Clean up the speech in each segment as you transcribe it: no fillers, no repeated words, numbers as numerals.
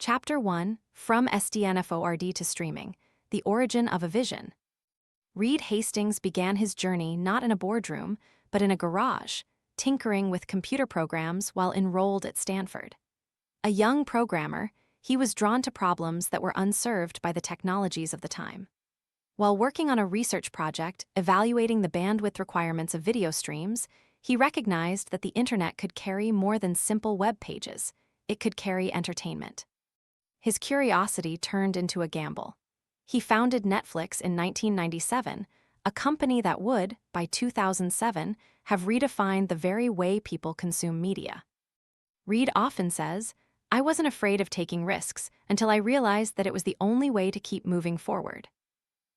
Chapter 1, From SDNFORD to Streaming, The Origin of a Vision. Reed Hastings began his journey not in a boardroom, but in a garage, tinkering with computer programs while enrolled at Stanford. A young programmer, he was drawn to problems that were unserved by the technologies of the time. While working on a research project evaluating the bandwidth requirements of video streams, he recognized that the internet could carry more than simple web pages. It could carry entertainment. His curiosity turned into a gamble. He founded Netflix in 1997, a company that would, by 2007, have redefined the very way people consume media. Reed often says, "I wasn't afraid of taking risks until I realized that it was the only way to keep moving forward."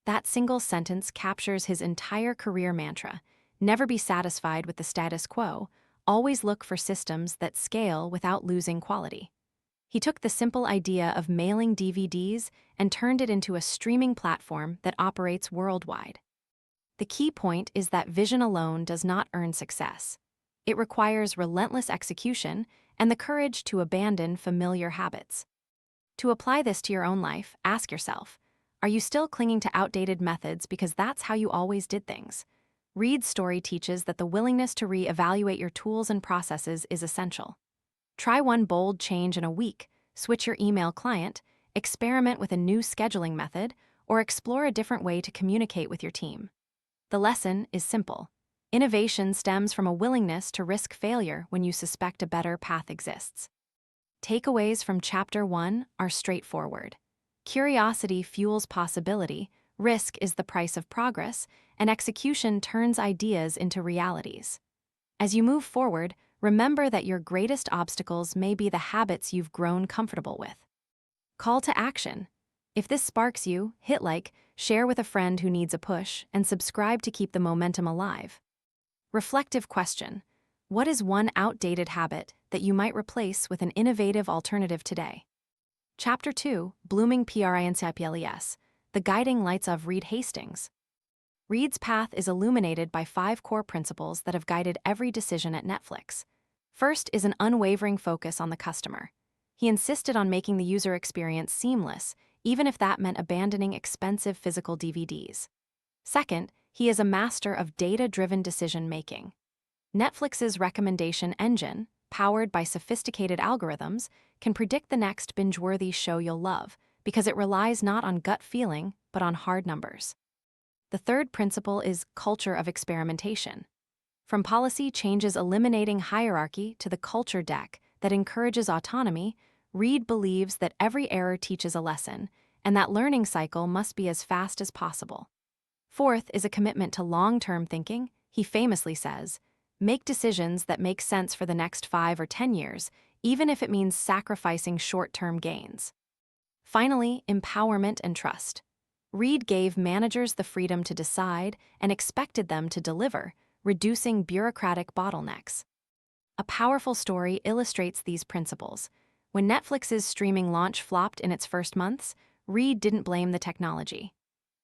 That single sentence captures his entire career mantra: never be satisfied with the status quo, always look for systems that scale without losing quality. He took the simple idea of mailing DVDs and turned it into a streaming platform that operates worldwide. The key point is that vision alone does not earn success. It requires relentless execution and the courage to abandon familiar habits. To apply this to your own life, ask yourself, are you still clinging to outdated methods because that's how you always did things? Reed's story teaches that the willingness to re-evaluate your tools and processes is essential. Try one bold change in a week, switch your email client, experiment with a new scheduling method, or explore a different way to communicate with your team. The lesson is simple. Innovation stems from a willingness to risk failure when you suspect a better path exists. Takeaways from Chapter 1 are straightforward. Curiosity fuels possibility, risk is the price of progress, and execution turns ideas into realities. As you move forward, remember that your greatest obstacles may be the habits you've grown comfortable with. Call to action. If this sparks you, hit like, share with a friend who needs a push, and subscribe to keep the momentum alive. Reflective question. What is one outdated habit that you might replace with an innovative alternative today? Chapter 2, Blooming Principles, The Guiding Lights of Reed Hastings. Reed's path is illuminated by 5 core principles that have guided every decision at Netflix. First is an unwavering focus on the customer. He insisted on making the user experience seamless, even if that meant abandoning expensive physical DVDs. Second, he is a master of data-driven decision-making. Netflix's recommendation engine, powered by sophisticated algorithms, can predict the next binge-worthy show you'll love because it relies not on gut feeling, but on hard numbers. The third principle is culture of experimentation. From policy changes eliminating hierarchy to the culture deck that encourages autonomy, Reed believes that every error teaches a lesson, and that learning cycle must be as fast as possible. Fourth is a commitment to long-term thinking. He famously says, "Make decisions that make sense for the next 5 or 10 years, even if it means sacrificing short-term gains." Finally, empowerment and trust. Reed gave managers the freedom to decide and expected them to deliver, reducing bureaucratic bottlenecks. A powerful story illustrates these principles. When Netflix's streaming launch flopped in its first months, Reed didn't blame the technology.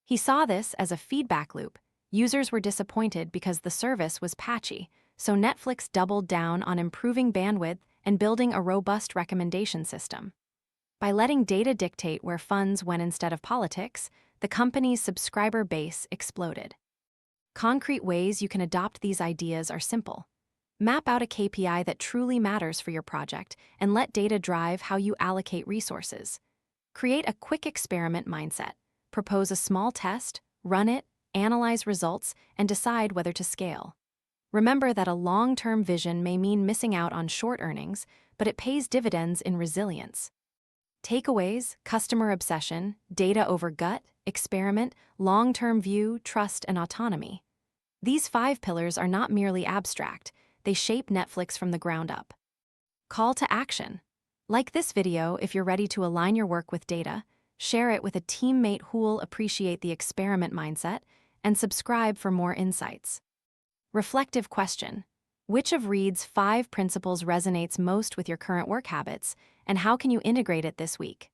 He saw this as a feedback loop. Users were disappointed because the service was patchy, so Netflix doubled down on improving bandwidth and building a robust recommendation system. By letting data dictate where funds went instead of politics, the company's subscriber base exploded. Concrete ways you can adopt these ideas are simple. Map out a KPI that truly matters for your project and let data drive how you allocate resources. Create a quick experiment mindset. Propose a small test, run it, analyze results, and decide whether to scale. Remember that a long-term vision may mean missing out on short earnings, but it pays dividends in resilience. Takeaways: customer obsession, data over gut, experiment, long-term view, trust, and autonomy. These 5 pillars are not merely abstract, they shape Netflix from the ground up. Call to action. Like this video if you're ready to align your work with data, share it with a teammate who'll appreciate the experiment mindset, and subscribe for more insights. Reflective question. Which of Reed's 5 principles resonates most with your current work habits, and how can you integrate it this week?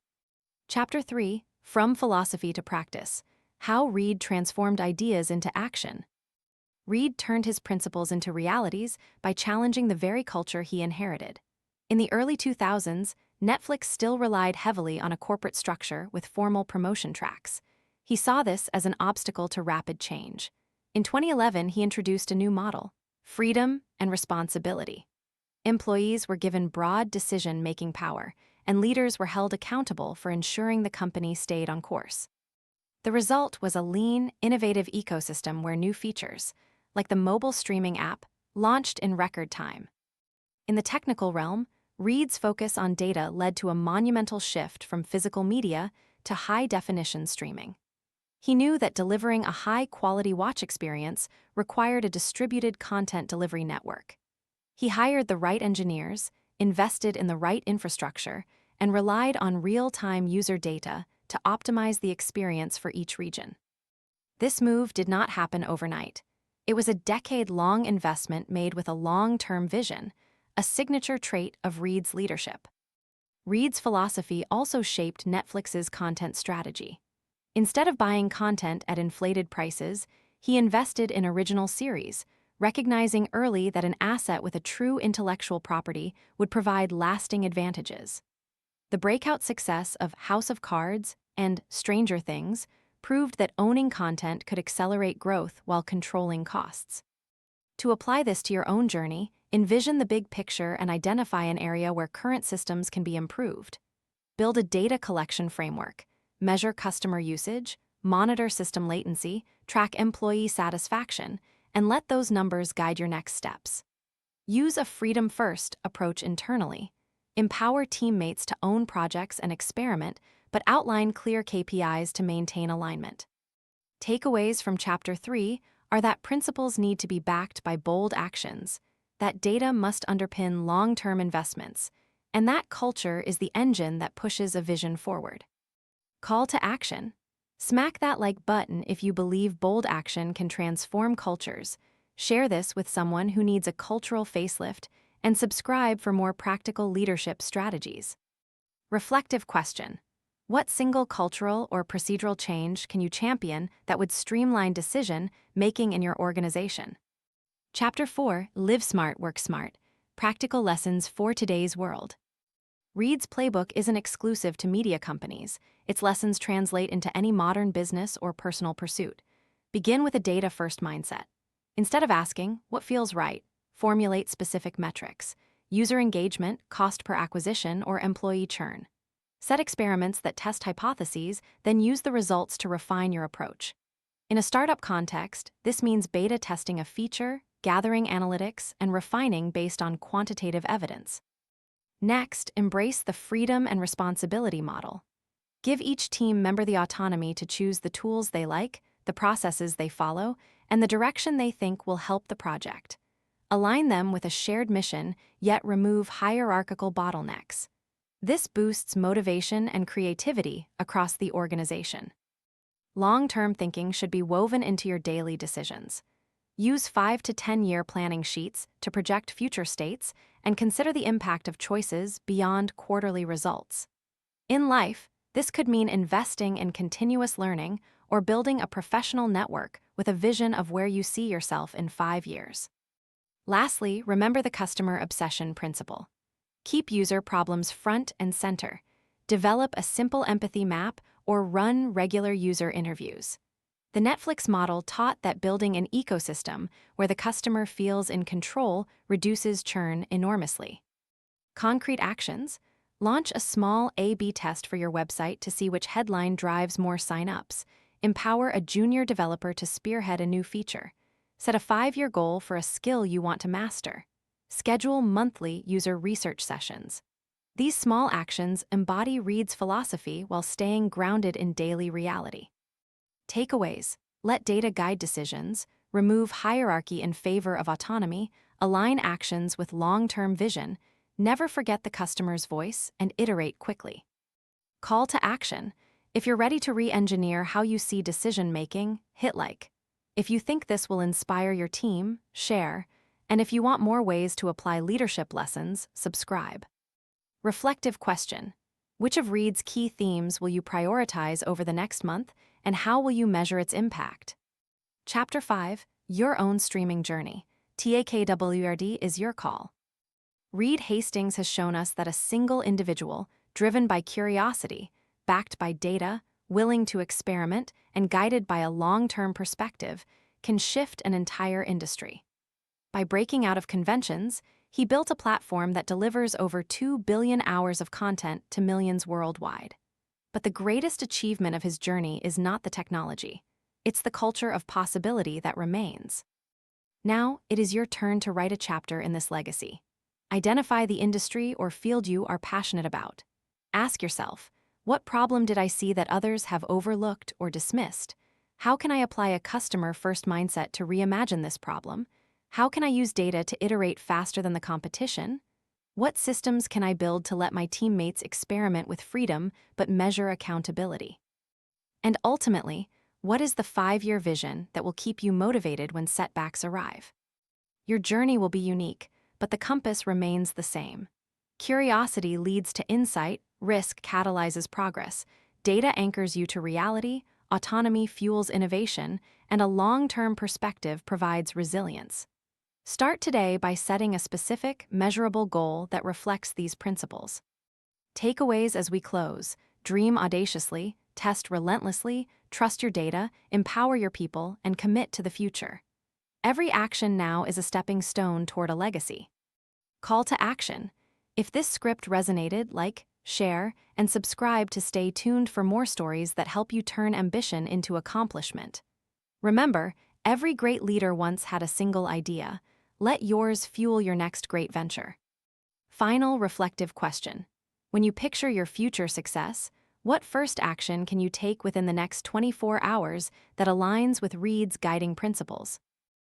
Chapter 3, From Philosophy to Practice, How Reed Transformed Ideas into Action. Reed turned his principles into realities by challenging the very culture he inherited. In the early 2000s, Netflix still relied heavily on a corporate structure with formal promotion tracks. He saw this as an obstacle to rapid change. In 2011, he introduced a new model: freedom and responsibility. Employees were given broad decision-making power, and leaders were held accountable for ensuring the company stayed on course. The result was a lean, innovative ecosystem where new features, like the mobile streaming app, launched in record time. In the technical realm, Reed's focus on data led to a monumental shift from physical media to high-definition streaming. He knew that delivering a high-quality watch experience required a distributed content delivery network. He hired the right engineers, invested in the right infrastructure, and relied on real-time user data to optimize the experience for each region. This move did not happen overnight. It was a decade-long investment made with a long-term vision, a signature trait of Reed's leadership. Reed's philosophy also shaped Netflix's content strategy. Instead of buying content at inflated prices, he invested in original series, recognizing early that an asset with a true intellectual property would provide lasting advantages. The breakout success of House of Cards and Stranger Things proved that owning content could accelerate growth while controlling costs. To apply this to your own journey, envision the big picture and identify an area where current systems can be improved. Build a data collection framework, measure customer usage, monitor system latency, track employee satisfaction, and let those numbers guide your next steps. Use a freedom-first approach internally. Empower teammates to own projects and experiment, but outline clear KPIs to maintain alignment. Takeaways from Chapter 3 are that principles need to be backed by bold actions, that data must underpin long-term investments, and that culture is the engine that pushes a vision forward. Call to action. Smack that like button if you believe bold action can transform cultures. Share this with someone who needs a cultural facelift, and subscribe for more practical leadership strategies. Reflective question: what single cultural or procedural change can you champion that would streamline decision-making in your organization? Chapter 4: Live Smart, Work Smart. Practical Lessons for Today's World. Reed's playbook isn't exclusive to media companies. Its lessons translate into any modern business or personal pursuit. Begin with a data-first mindset. Instead of asking, "What feels right?" formulate specific metrics: user engagement, cost per acquisition, or employee churn. Set experiments that test hypotheses, then use the results to refine your approach. In a startup context, this means beta testing a feature, gathering analytics, and refining based on quantitative evidence. Next, embrace the freedom and responsibility model. Give each team member the autonomy to choose the tools they like, the processes they follow, and the direction they think will help the project. Align them with a shared mission, yet remove hierarchical bottlenecks. This boosts motivation and creativity across the organization. Long-term thinking should be woven into your daily decisions. Use 5 to 10-year planning sheets to project future states and consider the impact of choices beyond quarterly results. In life, this could mean investing in continuous learning or building a professional network with a vision of where you see yourself in 5 years. Lastly, remember the customer obsession principle. Keep user problems front and center. Develop a simple empathy map or run regular user interviews. The Netflix model taught that building an ecosystem where the customer feels in control reduces churn enormously. Concrete actions: launch a small A/B test for your website to see which headline drives more sign-ups. Empower a junior developer to spearhead a new feature. Set a 5-year goal for a skill you want to master. Schedule monthly user research sessions. These small actions embody Reed's philosophy while staying grounded in daily reality. Takeaways: let data guide decisions, remove hierarchy in favor of autonomy, align actions with long-term vision, never forget the customer's voice, and iterate quickly. Call to action: if you're ready to re-engineer how you see decision-making, hit like. If you think this will inspire your team, share, and if you want more ways to apply leadership lessons, subscribe. Reflective question: which of Reed's key themes will you prioritize over the next month, and how will you measure its impact? Chapter 5: Your Own Streaming Journey. TAKWRD is your call. Reed Hastings has shown us that a single individual, driven by curiosity, backed by data, willing to experiment, and guided by a long-term perspective, can shift an entire industry. By breaking out of conventions, he built a platform that delivers over 2 billion hours of content to millions worldwide. But the greatest achievement of his journey is not the technology. It's the culture of possibility that remains. Now, it is your turn to write a chapter in this legacy. Identify the industry or field you are passionate about. Ask yourself, what problem did I see that others have overlooked or dismissed? How can I apply a customer-first mindset to reimagine this problem? How can I use data to iterate faster than the competition? What systems can I build to let my teammates experiment with freedom but measure accountability? And ultimately, what is the 5-year vision that will keep you motivated when setbacks arrive? Your journey will be unique, but the compass remains the same. Curiosity leads to insight, risk catalyzes progress, data anchors you to reality, autonomy fuels innovation, and a long-term perspective provides resilience. Start today by setting a specific, measurable goal that reflects these principles. Takeaways as we close: dream audaciously, test relentlessly, trust your data, empower your people, and commit to the future. Every action now is a stepping stone toward a legacy. Call to action. If this script resonated, like, share, and subscribe to stay tuned for more stories that help you turn ambition into accomplishment. Remember, every great leader once had a single idea. Let yours fuel your next great venture. Final reflective question. When you picture your future success, what first action can you take within the next 24 hours that aligns with Reed's guiding principles?